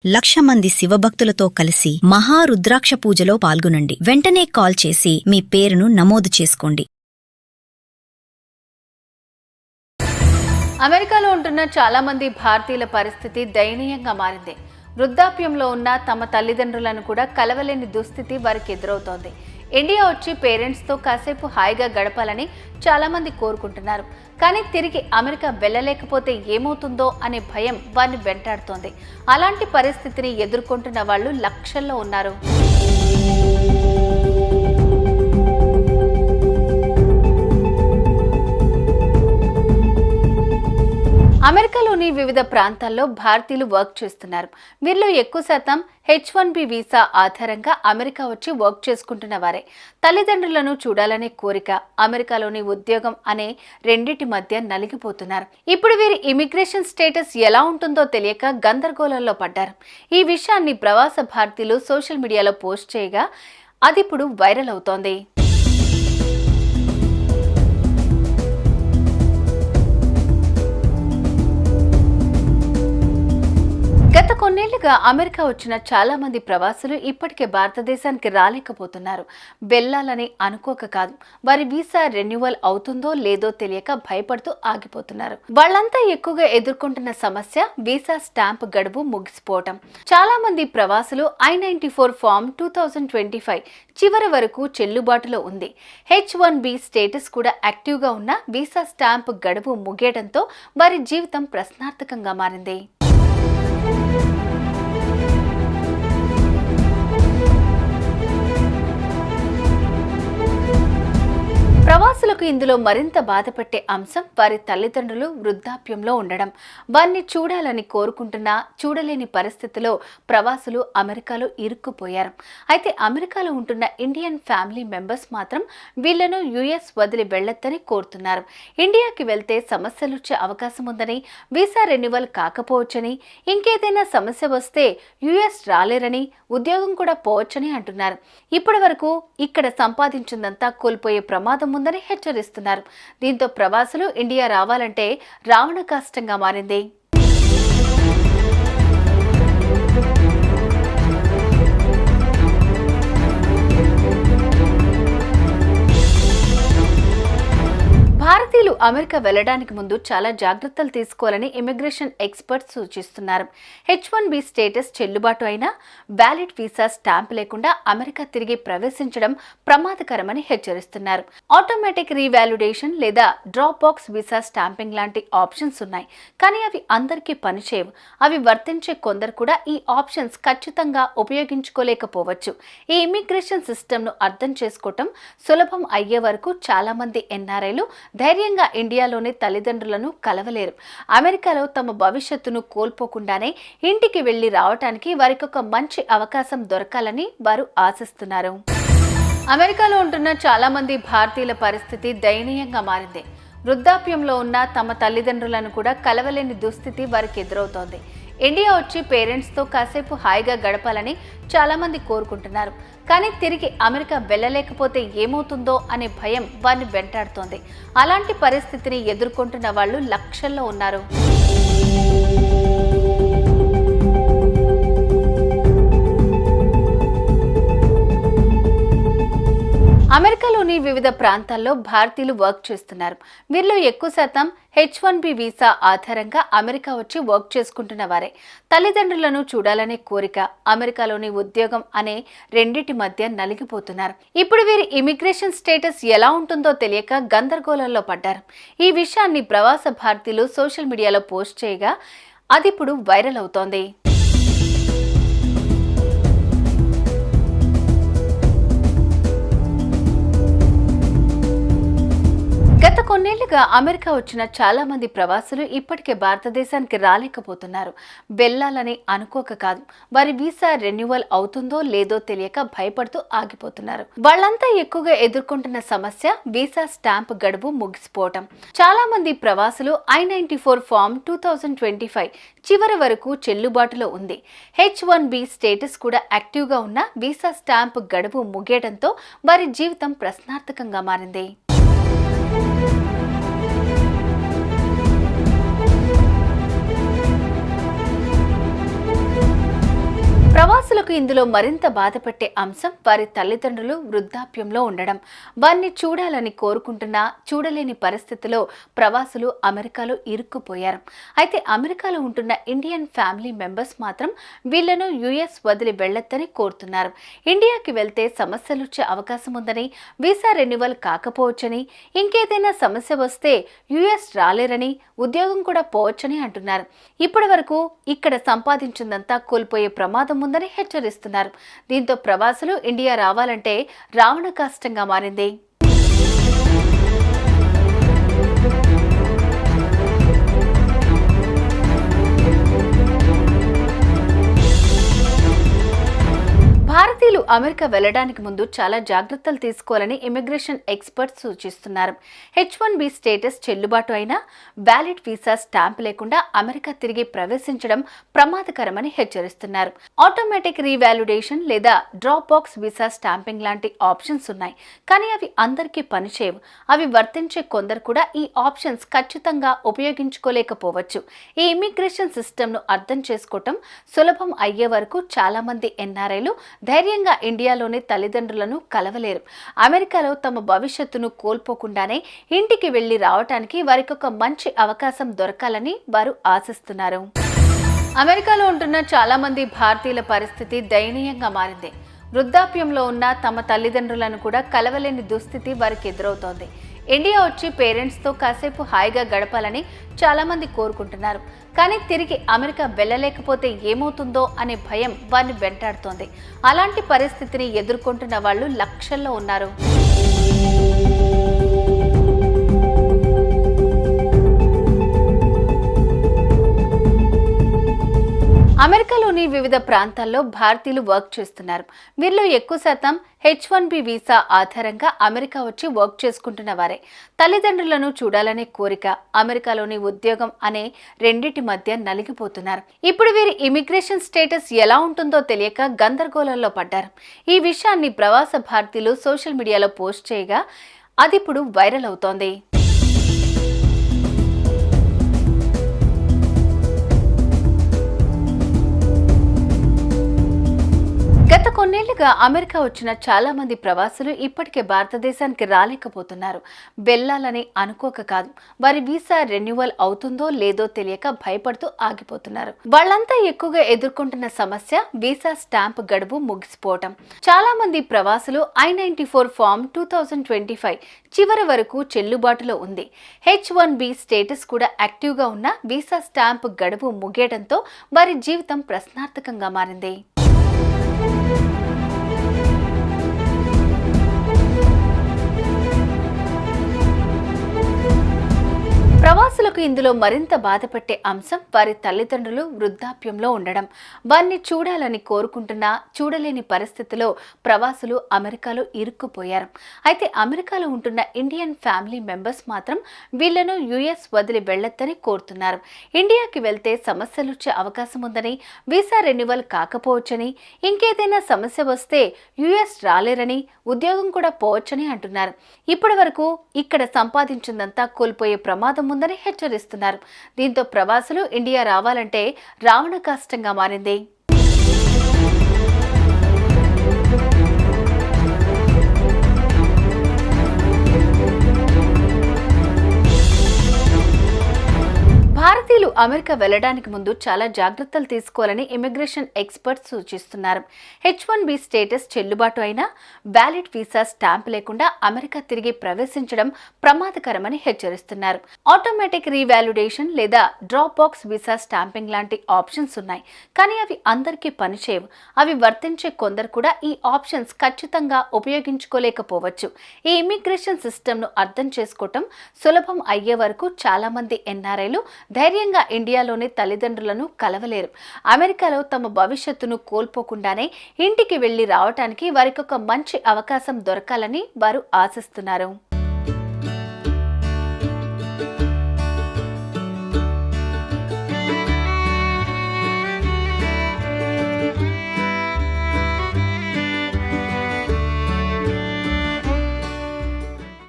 1,00,000 మంది శివభక్తులతో కలిసి మహారుద్రాక్ష పూజలో పాల్గొనండి. వెంటనే కాల్ చేసి మీ పేరును నమోదు చేసుకోండి. అమెరికాలో ఉంటున్న చాలా మంది భారతీయుల పరిస్థితి దయనీయంగా మారింది. వృద్ధాప్యంలో ఉన్న తమ తల్లిదండ్రులను కూడా కలవలేని దుస్థితి వారికి ఎదురవుతోంది. ఇండియా వచ్చి పేరెంట్స్తో కాసేపు హాయిగా గడపాలని చాలామంది కోరుకుంటున్నారు. కానీ తిరిగి అమెరికా వెళ్ళలేకపోతే ఏమవుతుందో అనే భయం వారిని వెంటాడుతోంది. అలాంటి పరిస్థితిని ఎదుర్కొంటున్న వాళ్ళు లక్షల్లో ఉన్నారు. అమెరికాలోని వివిధ ప్రాంతాల్లో భారతీయులు వర్క్ చేస్తున్నారు. వీరిలో ఎక్కువ శాతం H-1B వీసా ఆధారంగా అమెరికా వచ్చి వర్క్ చేసుకుంటున్న వారే. తల్లిదండ్రులను చూడాలనే కోరిక, అమెరికాలోని ఉద్యోగం అనే రెండిటి మధ్య నలిగిపోతున్నారు. ఇప్పుడు వీరి ఇమిగ్రేషన్ స్టేటస్ ఎలా ఉంటుందో తెలియక గందరగోళంలో పడ్డారు. ఈ విషయాన్ని ప్రవాస భారతీయులు సోషల్ మీడియాలో పోస్ట్ చేయగా అదిప్పుడు వైరల్ అవుతోంది. గత కొన్నేళ్లుగా అమెరికా వచ్చిన చాలా మంది ప్రవాసులు ఇప్పటికే భారతదేశానికి రాలేకపోతున్నారు. వెళ్లాలని అనుకోక కాదు, వారి వీసా రెన్యువల్ అవుతుందో లేదో తెలియక భయపడుతూ ఆగిపోతున్నారు. వాళ్ళంతా ఎక్కువగా ఎదుర్కొంటున్న సమస్య వీసా స్టాంప్ గడువు ముగిసిపోవటం. చాలా మంది ప్రవాసులు I-94 ఫామ్ 2025 చివరి వరకు చెల్లుబాటులో ఉంది. H-1B స్టేటస్ కూడా యాక్టివ్గా ఉన్న వీసా స్టాంప్ గడువు ముగియడంతో వారి జీవితం ప్రశ్నార్థకంగా మారింది. ప్రవాసులకు ఇందులో మరింత బాధపెట్టే అంశం వారి తల్లిదండ్రులు వృద్ధాప్యంలో ఉండడం. వారిని చూడాలని కోరుకుంటున్నా చూడలేని పరిస్థితిలో ప్రవాసులు అమెరికాలో ఇరుక్కుపోయారు. అయితే అమెరికాలో ఉంటున్న ఇండియన్ ఫ్యామిలీ మెంబర్స్ మాత్రం వీళ్లను US వదిలి వెళ్లొద్దని కోరుతున్నారు. ఇండియాకి వెళ్తే సమస్యలొచ్చే అవకాశం ఉందని, వీసా రెన్యువల్ కాకపోవచ్చని, ఇంకేదైనా సమస్య వస్తే US రాలేరని, ఉద్యోగం కూడా పోవచ్చని అంటున్నారు. ఇప్పటి వరకు ఇక్కడ సంపాదించిందంతా కోల్పోయే ప్రమాదం ఉందని హెచ్చరిస్తున్నారు. దీంతో ప్రవాసులు ఇండియా రావాలంటే రావణ కష్టంగా మారింది. భారతీయులు అమెరికా వెళ్లడానికి ముందు చాలా జాగ్రత్తలు తీసుకోవాలని ఇమిగ్రేషన్ ఎక్స్పర్ట్స్ సూచిస్తున్నారు. H-1B స్టేటస్ చెల్లుబాటు అయినా వ్యాలిడ్ వీసా స్టాంప్ లేకుండా అమెరికా తిరిగి ప్రవేశించడం ప్రమాదకరమని హెచ్చరిస్తున్నారు. ఆటోమేటిక్ రీవాల్యుడేషన్ లేదా డ్రాప్ బాక్స్ వీసా స్టాంపింగ్ లాంటి ఆప్షన్స్ ఉన్నాయి. కానీ అవి అందరికీ పనిచేయవు. అవి వర్తించే కొందరు కూడా ఈ ఆప్షన్స్ ఖచ్చితంగా ఉపయోగించుకోలేకపోవచ్చు. ఈ ఇమిగ్రేషన్ సిస్టమ్ను అర్థం చేసుకోవటం సులభం అయ్యే వరకు చాలా మంది NRIలు ధైర్యంగా ఇండియాలోని తల్లిదండ్రులను కలవలేరు. అమెరికాలో తమ భవిష్యత్తును కోల్పోకుండానే ఇంటికి వెళ్లి రావటానికి వారికి ఒక మంచి అవకాశం దొరకాలని వారు ఆశిస్తున్నారు. అమెరికాలో ఉంటున్న చాలా మంది భారతీయుల పరిస్థితి దయనీయంగా మారింది. వృద్ధాప్యంలో ఉన్న తమ తల్లిదండ్రులను కూడా కలవలేని దుస్థితి వారికి ఎదురవుతోంది. ఇండియా వచ్చి పేరెంట్స్తో కాసేపు హాయిగా గడపాలని చాలామంది కోరుకుంటున్నారు. కానీ తిరిగి అమెరికా వెళ్ళలేకపోతే ఏమవుతుందో అనే భయం వారిని వెంటాడుతోంది. అలాంటి పరిస్థితిని ఎదుర్కొంటున్న వాళ్ళు లక్షల్లో ఉన్నారు. అమెరికాలోని వివిధ ప్రాంతాల్లో భారతీయులు వర్క్ చేస్తున్నారు. వీరిలో ఎక్కువ శాతం H-1B వీసా ఆధారంగా అమెరికా వచ్చి వర్క్ చేసుకుంటున్న వారే. తల్లిదండ్రులను చూడాలనే కోరిక, అమెరికాలోని ఉద్యోగం అనే రెండిటి మధ్య నలిగిపోతున్నారు. ఇప్పుడు వీరి ఇమిగ్రేషన్ స్టేటస్ ఎలా ఉంటుందో తెలియక గందరగోళంలో పడ్డారు. ఈ విషయాన్ని ప్రవాస భారతీయులు సోషల్ మీడియాలో పోస్ట్ చేయగా అదిప్పుడు వైరల్ అవుతోంది. గత కొన్నేళ్లుగా అమెరికా వచ్చిన చాలా మంది ప్రవాసులు ఇప్పటికే భారతదేశానికి రాలేకపోతున్నారు. వెళ్లాలని అనుకోక కాదు, వారి వీసా రెన్యువల్ అవుతుందో లేదో తెలియక భయపడుతూ ఆగిపోతున్నారు. వాళ్ళంతా ఎక్కువగా ఎదుర్కొంటున్న సమస్య వీసా స్టాంప్ గడువు ముగిసిపోవటం. చాలా మంది ప్రవాసులు I-94 ఫామ్ 2025 చివరి వరకు చెల్లుబాటులో ఉంది. H-1B స్టేటస్ కూడా యాక్టివ్గా ఉన్న వీసా స్టాంప్ గడువు ముగియడంతో వారి జీవితం ప్రశ్నార్థకంగా మారింది. ప్రవాసులకు ఇందులో మరింత బాధపెట్టే అంశం వారి తల్లిదండ్రులు వృద్ధాప్యంలో ఉండడం. వారిని చూడాలని కోరుకుంటున్నా చూడలేని పరిస్థితిలో ప్రవాసులు అమెరికాలో ఇరుక్కుపోయారు. అయితే అమెరికాలో ఉంటున్న ఇండియన్ ఫ్యామిలీ మెంబర్స్ మాత్రం వీళ్లను యుఎస్ వదిలి వెళ్లొద్దని కోరుతున్నారు. ఇండియాకి వెళ్తే సమస్యలొచ్చే అవకాశం ఉందని, వీసా రెన్యువల్ కాకపోవచ్చని, ఇంకేదైనా సమస్య వస్తే యుఎస్ రాలేరని, ఉద్యోగం కూడా పోవచ్చని అంటున్నారు. ఇప్పటి వరకు ఇక్కడ సంపాదించిందంతా కోల్పోయే ప్రమాదం ఉందని హెచ్చరిస్తున్నారు. దీంతో ప్రవాసులు ఇండియా రావాలంటే రావణ కష్టంగా మారింది. భారతీయులు అమెరికా వెళ్లడానికి ముందు చాలా జాగ్రత్తలు తీసుకోవాలని ఇమిగ్రేషన్ ఎక్స్పర్ట్స్ సూచిస్తున్నారు. H1B స్టేటస్ చెల్లుబాటు అయినా వ్యాలిడ్ వీసా స్టాంప్ లేకుండా అమెరికా తిరిగి ప్రవేశించడం ప్రమాదకరమని హెచ్చరిస్తున్నారు. ఆటోమేటిక్ రీవాల్యుడేషన్ లేదా డ్రాప్ బాక్స్ వీసా స్టాంపింగ్ లాంటి ఆప్షన్స్ ఉన్నాయి. కానీ అవి అందరికీ పనిచేయవు. అవి వర్తించే కొందరు కూడా ఈ ఆప్షన్స్ ఖచ్చితంగా ఉపయోగించుకోలేకపోవచ్చు. ఈ ఇమిగ్రేషన్ సిస్టమ్ను అర్థం చేసుకోవటం సులభం అయ్యే వరకు చాలా మంది ఎన్ఆర్ఐలు ధైర్యంగా ఇండియాలోని తల్లిదండ్రులను కలవలేరు. అమెరికాలో తమ భవిష్యత్తును కోల్పోకుండానే ఇంటికి వెళ్లి రావటానికి వారికి ఒక మంచి అవకాశం దొరకాలని వారు ఆశిస్తున్నారు. అమెరికాలో ఉంటున్న చాలా మంది భారతీయుల పరిస్థితి దయనీయంగా మారింది. వృద్ధాప్యంలో ఉన్న తమ తల్లిదండ్రులను కూడా కలవలేని దుస్థితి వారికి ఎదురవుతోంది. ఇండియా వచ్చి పేరెంట్స్తో కాసేపు హాయిగా గడపాలని చాలామంది కోరుకుంటున్నారు. కానీ తిరిగి అమెరికా వెళ్ళలేకపోతే ఏమవుతుందో అనే భయం వారిని వెంటాడుతోంది. అలాంటి పరిస్థితిని ఎదుర్కొంటున్న వాళ్ళు లక్షల్లో ఉన్నారు. అమెరికాలోని వివిధ ప్రాంతాల్లో భారతీయులు వర్క్ చేస్తున్నారు. వీరిలో ఎక్కువ శాతం H1B వీసా ఆధారంగా అమెరికా వచ్చి వర్క్ చేసుకుంటున్న వారే. తల్లిదండ్రులను చూడాలనే కోరిక, అమెరికాలోని ఉద్యోగం అనే రెండిటి మధ్య నలిగిపోతున్నారు. ఇప్పుడు వీరి ఇమిగ్రేషన్ స్టేటస్ ఎలా ఉంటుందో తెలియక గందరగోళంలో పడ్డారు. ఈ విషయాన్ని ప్రవాస భారతీయులు సోషల్ మీడియాలో పోస్ట్ చేయగా అది ఇప్పుడు వైరల్ అవుతోంది. గత కొన్నేళ్లుగా అమెరికా వచ్చిన చాలా మంది ప్రవాసులు ఇప్పటికే భారతదేశానికి రాలేకపోతున్నారు. వెళ్లాలని అనుకోక కాదు, వారి వీసా రెన్యువల్ అవుతుందో లేదో తెలియక భయపడుతూ ఆగిపోతున్నారు. వాళ్ళంతా ఎక్కువగా ఎదుర్కొంటున్న సమస్య వీసా స్టాంప్ గడువు ముగిసిపోవటం. చాలా మంది ప్రవాసులు I-94 ఫామ్ 2025 చివరి వరకు చెల్లుబాటులో ఉంది. H1B స్టేటస్ కూడా యాక్టివ్గా ఉన్న వీసా స్టాంప్ గడువు ముగియడంతో వారి జీవితం ప్రశ్నార్థకంగా మారింది. ప్రవాసులకు ఇందులో మరింత బాధపెట్టే అంశం వారి తల్లిదండ్రులు వృద్ధాప్యంలో ఉండడం. వారిని చూడాలని కోరుకుంటున్నా చూడలేని పరిస్థితిలో ప్రవాసులు అమెరికాలో ఇరుక్కుపోయారు. అయితే అమెరికాలో ఉంటున్న ఇండియన్ ఫ్యామిలీ మెంబర్స్ మాత్రం వీళ్లను యుఎస్ వదిలి వెళ్లొద్దని కోరుతున్నారు. ఇండియాకి వెళ్తే సమస్యలొచ్చే అవకాశం ఉందని, వీసా రెన్యువల్ కాకపోవచ్చని, ఇంకేదైనా సమస్య వస్తే యుఎస్ రాలేరని, ఉద్యోగం కూడా పోవచ్చని అంటున్నారు. ఇప్పటి వరకు ఇక్కడ సంపాదించిందంతా కోల్పోయే ప్రమాదం ఉందని హెచ్చరిస్తున్నారు. దీంతో ప్రవాసులు ఇండియా రావాలంటే రావణ కష్టంగా మారింది. భారతీయులు అమెరికా వెళ్లడానికి ముందు చాలా జాగ్రత్తలు తీసుకోవాలని ఇమిగ్రేషన్ ఎక్స్పర్ట్స్ సూచిస్తున్నారు. H1B స్టేటస్ చెల్లుబాటు అయినా వ్యాలిడ్ వీసా స్టాంప్ లేకుండా అమెరికా తిరిగి ప్రవేశించడం ప్రమాదకరమని హెచ్చరిస్తున్నారు. ఆటోమేటిక్ రీవాల్యుడేషన్ లేదా డ్రాప్ బాక్స్ వీసా స్టాంపింగ్ లాంటి ఆప్షన్స్ ఉన్నాయి. కానీ అవి అందరికీ పనిచేయవు. అవి వర్తించే కొందరు కూడా ఈ ఆప్షన్స్ ఖచ్చితంగా ఉపయోగించుకోలేకపోవచ్చు. ఈ ఇమిగ్రేషన్ సిస్టమ్ను అర్థం చేసుకోవటం సులభం అయ్యే వరకు చాలా మంది ఎన్ఆర్ఐలు ధైర్యంగా ఇండియాలోని తల్లిదండ్రులను కలవలేరు. అమెరికాలో తమ భవిష్యత్తును కోల్పోకుండానే ఇంటికి వెళ్లి రావటానికి వారికి ఒక మంచి అవకాశం దొరకాలని వారు ఆశిస్తున్నారు.